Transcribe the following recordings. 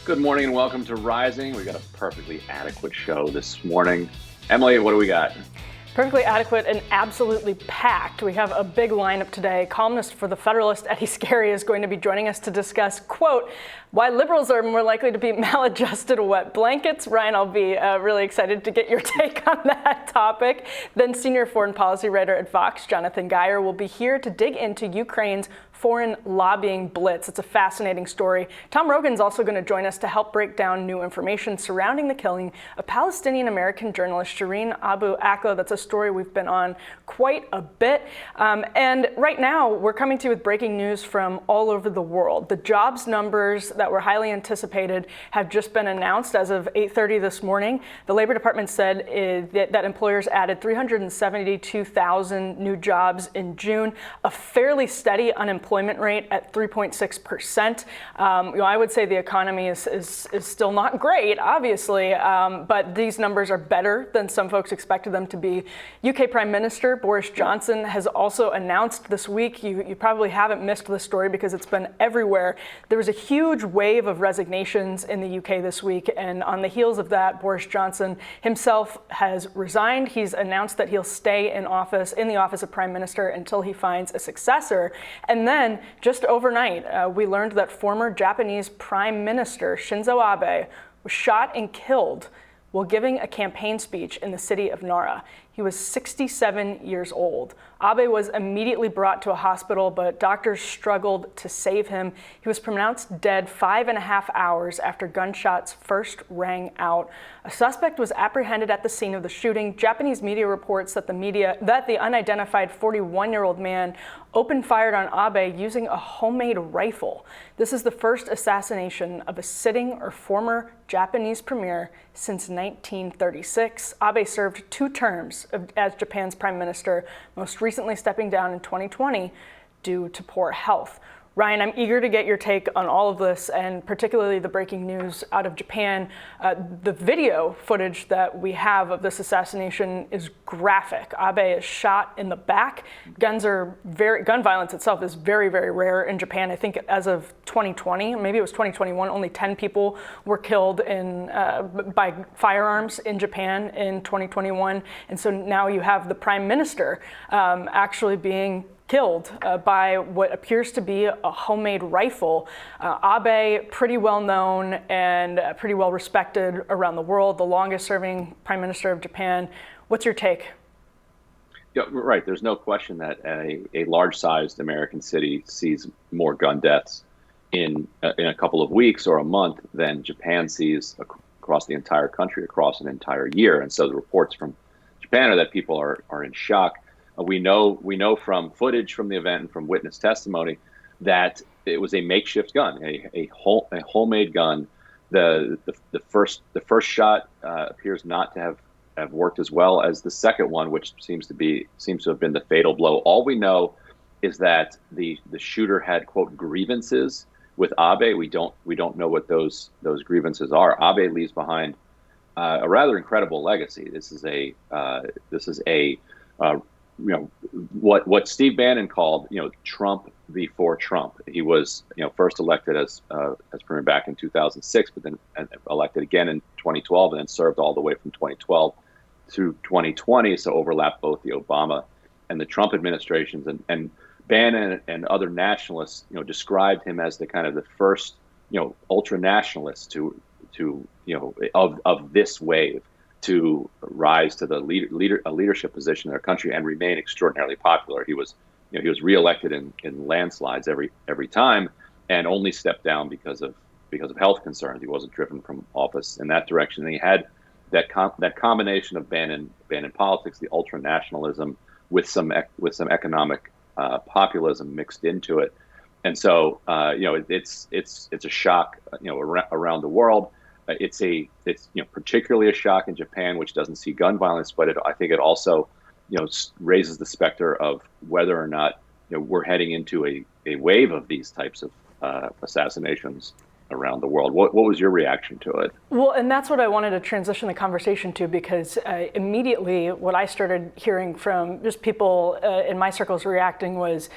Good morning and welcome to Rising. We got a perfectly adequate show this morning. Emily, what do we got? Perfectly adequate and absolutely packed. We have a big lineup today. Columnist for The Federalist, Eddie Scarry, is going to be joining us to discuss, quote, why liberals are more likely to be maladjusted wet blankets. Ryan, I'll be really excited to get your take on that topic. Then senior foreign policy writer at Vox, Jonathan Geyer, will be here to dig into Ukraine's foreign lobbying blitz. It's a fascinating story. Tom Rogan's also going to join us to help break down new information surrounding the killing of Palestinian-American journalist Shireen Abu Akleh. That's a story we've been on quite a bit. And right now, we're coming to you with breaking news from all over the world. The jobs numbers that were highly anticipated have just been announced as of 8:30 this morning. The Labor Department said that employers added 372,000 new jobs in June, a fairly steady unemployment rate at 3.6%. I would say the economy is still not great, obviously, but these numbers are better than some folks expected them to be. UK Prime Minister Boris Johnson has also announced this week, you probably haven't missed this story because it's been everywhere, there was a huge wave of resignations in the UK this week, and on the heels of that, Boris Johnson himself has resigned. He's announced that he'll stay in the office of Prime Minister until he finds a successor. And then, just overnight, we learned that former Japanese Prime Minister Shinzo Abe was shot and killed while giving a campaign speech in the city of Nara. He was 67 years old. Abe was immediately brought to a hospital, but doctors struggled to save him. He was pronounced dead 5.5 hours after gunshots first rang out. A suspect was apprehended at the scene of the shooting. Japanese media reports that the unidentified 41-year-old man opened fire on Abe using a homemade rifle. This is the first assassination of a sitting or former Japanese premier since 1936. Abe served 2 terms as Japan's prime minister, most recently stepping down in 2020 due to poor health. Ryan, I'm eager to get your take on all of this, and particularly the breaking news out of Japan. The video footage that we have of this assassination is graphic. Abe is shot in the back. Gun violence itself is very, very rare in Japan. I think as of 2020, maybe it was 2021, only 10 people were killed by firearms in Japan in 2021. And so now you have the prime minister actually being killed by what appears to be a homemade rifle. Abe, pretty well known and pretty well respected around the world, the longest serving prime minister of Japan. What's your take? Yeah, right. There's no question that a large-sized American city sees more gun deaths in a couple of weeks or a month than Japan sees across the entire country, across an entire year. And so the reports from Japan are that people are in shock. We know from footage from the event and from witness testimony that it was a makeshift gun, a homemade gun. The first shot appears not to have worked as well as the second one, which seems to have been the fatal blow. All we know is that the shooter had, quote, grievances with Abe. We don't know what those grievances are. Abe leaves behind a rather incredible legacy. This is a what Steve Bannon called, Trump before Trump. He was, first elected as premier back in 2006, but then elected again in 2012, and then served all the way from 2012 through 2020. So overlapped both the Obama and the Trump administrations. And Bannon and other nationalists, described him as the kind of the first, ultra nationalist of this wave to rise to the leadership position in our country and remain extraordinarily popular. He was reelected in landslides every time, and only stepped down because of health concerns. He wasn't driven from office in that direction. And he had that combination of Bannon politics, the ultra nationalism, with some economic populism mixed into it. And so it's a shock around the world. It's particularly a shock in Japan, which doesn't see gun violence, but I think it also raises the specter of whether or not we're heading into a wave of these types of assassinations around the world. What was your reaction to it? Well, and that's what I wanted to transition the conversation to, because immediately what I started hearing from just people in my circles reacting was,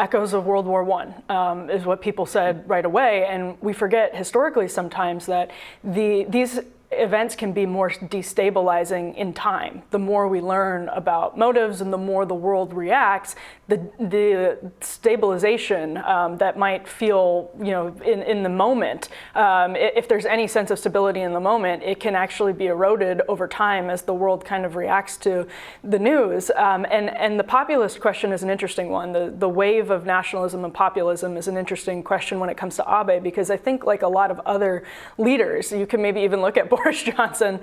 echoes of World War I, is what people said right away. And we forget historically sometimes that these events can be more destabilizing in time. The more we learn about motives and the more the world reacts, the stabilization that might feel, in the moment, if there's any sense of stability in the moment, it can actually be eroded over time as the world kind of reacts to the news. And the populist question is an interesting one. The wave of nationalism and populism is an interesting question when it comes to Abe, because I think, like a lot of other leaders, you can maybe even look at Boris Johnson,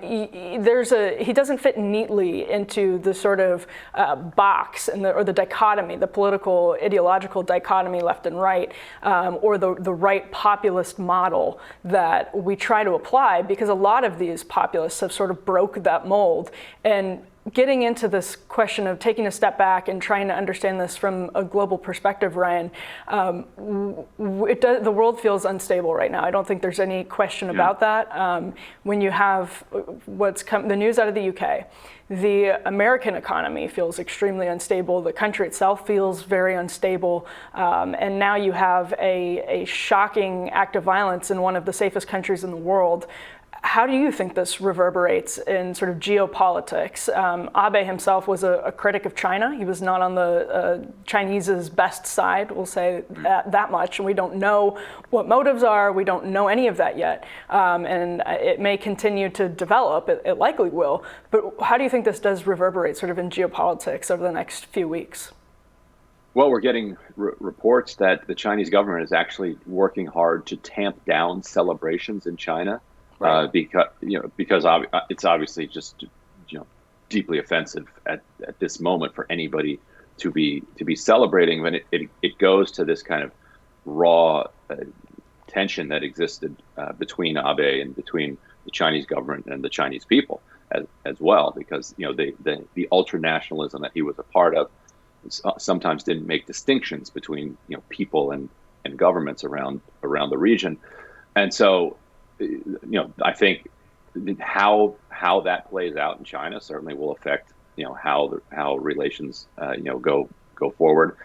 he doesn't fit neatly into the sort of box or the dichotomy, the political ideological dichotomy left and right, or the right populist model that we try to apply, because a lot of these populists have sort of broke that mold. And getting into this question of taking a step back and trying to understand this from a global perspective, Ryan, the world feels unstable right now. I don't think there's any question about that. When you have the news out of the UK, the American economy feels extremely unstable. The country itself feels very unstable. And now you have a shocking act of violence in one of the safest countries in the world. How do you think this reverberates in sort of geopolitics? Abe himself was a critic of China. He was not on the Chinese's best side, we'll say that much. And we don't know what motives are. We don't know any of that yet. And it may continue to develop. It likely will. But how do you think this does reverberate sort of in geopolitics over the next few weeks? Well, we're getting reports that the Chinese government is actually working hard to tamp down celebrations in China. Right. Because it's obviously just deeply offensive at this moment for anybody to be celebrating when it goes to this kind of raw tension that existed between Abe and between the Chinese government and the Chinese people as well, because the ultra-nationalism that he was a part of sometimes didn't make distinctions between people and governments around the region. And so I think how that plays out in China certainly will affect how relations go forward.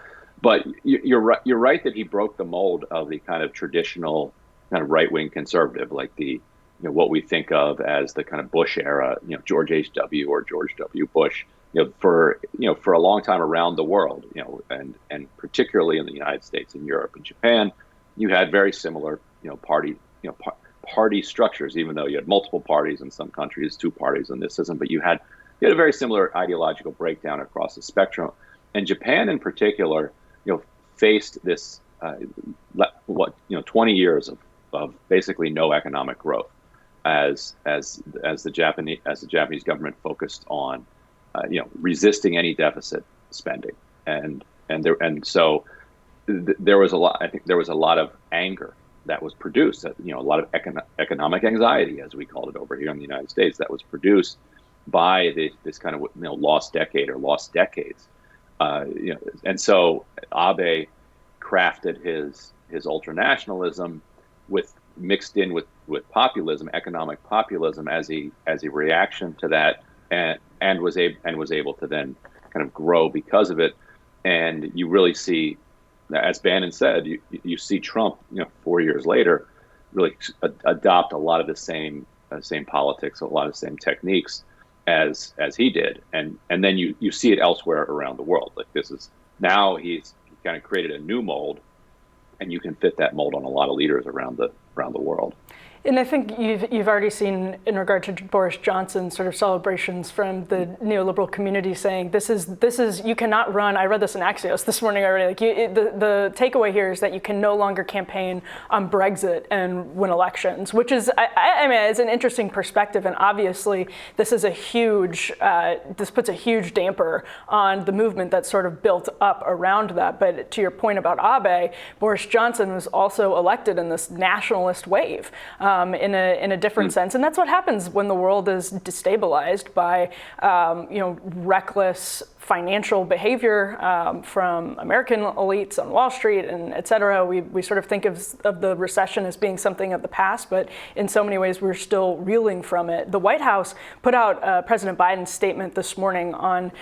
But you're right that he broke the mold of the kind of traditional kind of right-wing conservative, like the what we think of as the kind of Bush era, George H.W. or George W. Bush, for a long time around the world, and particularly in the United States and Europe and Japan, you had very similar party structures, even though you had multiple parties in some countries, two parties in this isn't, but you had a very similar ideological breakdown across the spectrum. And Japan in particular, faced this 20 years of basically no economic growth as the Japanese government focused on resisting any deficit spending, and so there was a lot. I think there was a lot of anger that was produced, a lot of economic anxiety, as we called it over here in the United States, that was produced by this kind of lost decade or lost decades. And so Abe crafted his ultranationalism mixed in with populism, economic populism, as a reaction to that, and was able to then kind of grow because of it. And you really see, as Bannon said, you see Trump, 4 years later, really adopt a lot of the same politics, a lot of the same techniques as he did, and then you see it elsewhere around the world. Like now he's kind of created a new mold, and you can fit that mold on a lot of leaders around the world. And I think you've already seen, in regard to Boris Johnson, sort of celebrations from the neoliberal community saying this is you cannot run. I read this in Axios this morning already. The takeaway here is that you can no longer campaign on Brexit and win elections, which is I mean, it's an interesting perspective, and obviously this puts a huge damper on the movement that's sort of built up around that. But to your point about Abe, Boris Johnson was also elected in this nationalist wave. In a different sense, and that's what happens when the world is destabilized by reckless financial behavior from American elites on Wall Street and et cetera. We sort of think of the recession as being something of the past, but in so many ways we're still reeling from it. The White House put out President Biden's statement this morning on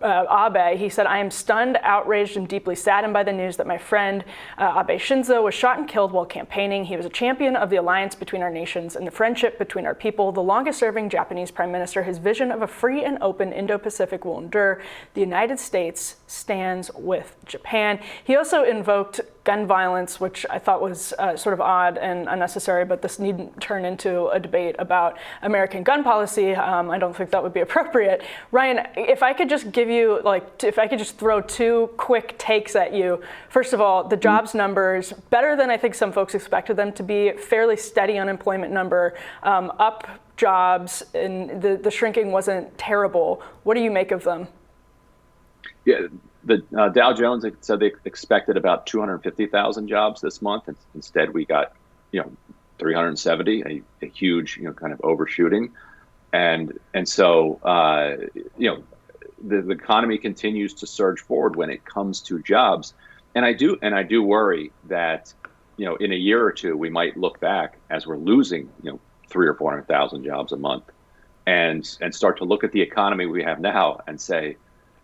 Abe. He said, "I am stunned, outraged, and deeply saddened by the news that my friend Abe Shinzo was shot and killed while campaigning. He was a champion of the alliance between our nations and the friendship between our people, the longest-serving Japanese prime minister. His vision of a free and open Indo-Pacific will endure. The United States stands with Japan." He also invoked gun violence, which I thought was sort of odd and unnecessary, but this needn't turn into a debate about American gun policy. I don't think that would be appropriate. Ryan, if I could just give you, if I could just throw two quick takes at you. First of all, the jobs numbers, better than I think some folks expected them to be, fairly steady unemployment number, up jobs, and the shrinking wasn't terrible. What do you make of them? Yeah, the Dow Jones said they expected about 250,000 jobs this month, and instead we got, 370, a huge, kind of overshooting, and so the economy continues to surge forward when it comes to jobs, and I do worry that in a year or two we might look back as we're losing 300,000 or 400,000 jobs a month, and start to look at the economy we have now and say,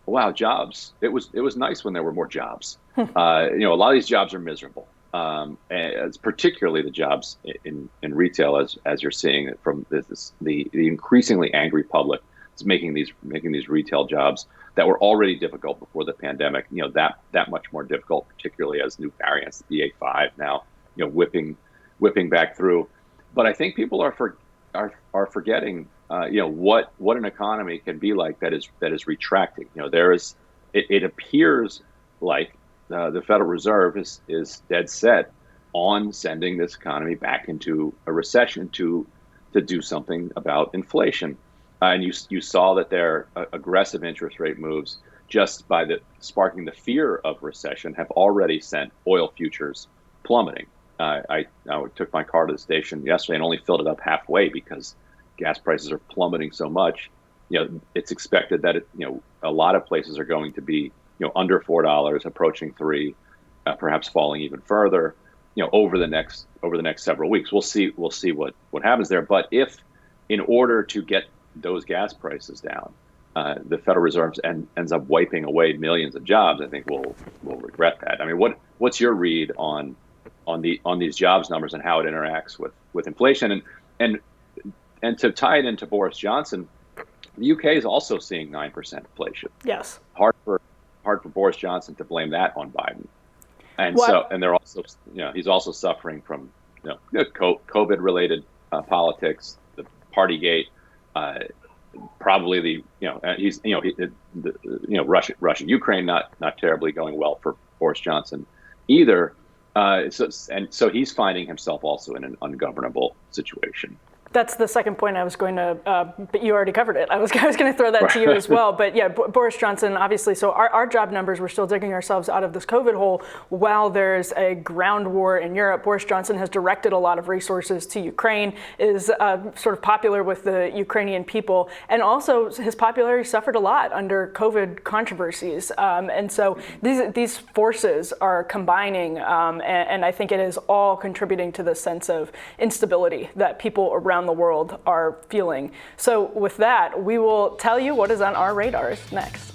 wow, jobs. It was nice when there were more jobs. A lot of these jobs are miserable. And it's particularly the jobs in retail, as you're seeing from the increasingly angry public is making these retail jobs that were already difficult before the pandemic. That much more difficult, particularly as new variants, the BA.5 now, whipping back through. But I think people are forgetting. What an economy can be like that is retracting. It appears like the Federal Reserve is dead set on sending this economy back into a recession to do something about inflation. And you saw that their aggressive interest rate moves, just by sparking the fear of recession, have already sent oil futures plummeting. I took my car to the station yesterday and only filled it up halfway because gas prices are plummeting so much. It's expected that a lot of places are going to be under $4, approaching $3, perhaps falling even further. Over the next several weeks, we'll see what happens there. But if, in order to get those gas prices down, the Federal Reserve ends up wiping away millions of jobs, I think we'll regret that. I mean, what's your read on these jobs numbers and how it interacts with inflation? And to tie it into Boris Johnson, the UK is also seeing 9% inflation. Yes. Hard for Boris Johnson to blame that on Biden. And they're also, he's also suffering from, COVID-related politics, the Partygate, probably Russia, Ukraine, not terribly going well for Boris Johnson either. So he's finding himself also in an ungovernable situation. That's the second point I was going to, but you already covered it. I was going to throw that to you as well. But yeah, Boris Johnson, obviously, so our job numbers, we're still digging ourselves out of this COVID hole while there's a ground war in Europe. Boris Johnson has directed a lot of resources to Ukraine, is sort of popular with the Ukrainian people, and also his popularity suffered a lot under COVID controversies. And so these forces are combining, and I think it is all contributing to the sense of instability that people around the world are feeling. So with that, we will tell you what is on our radars next.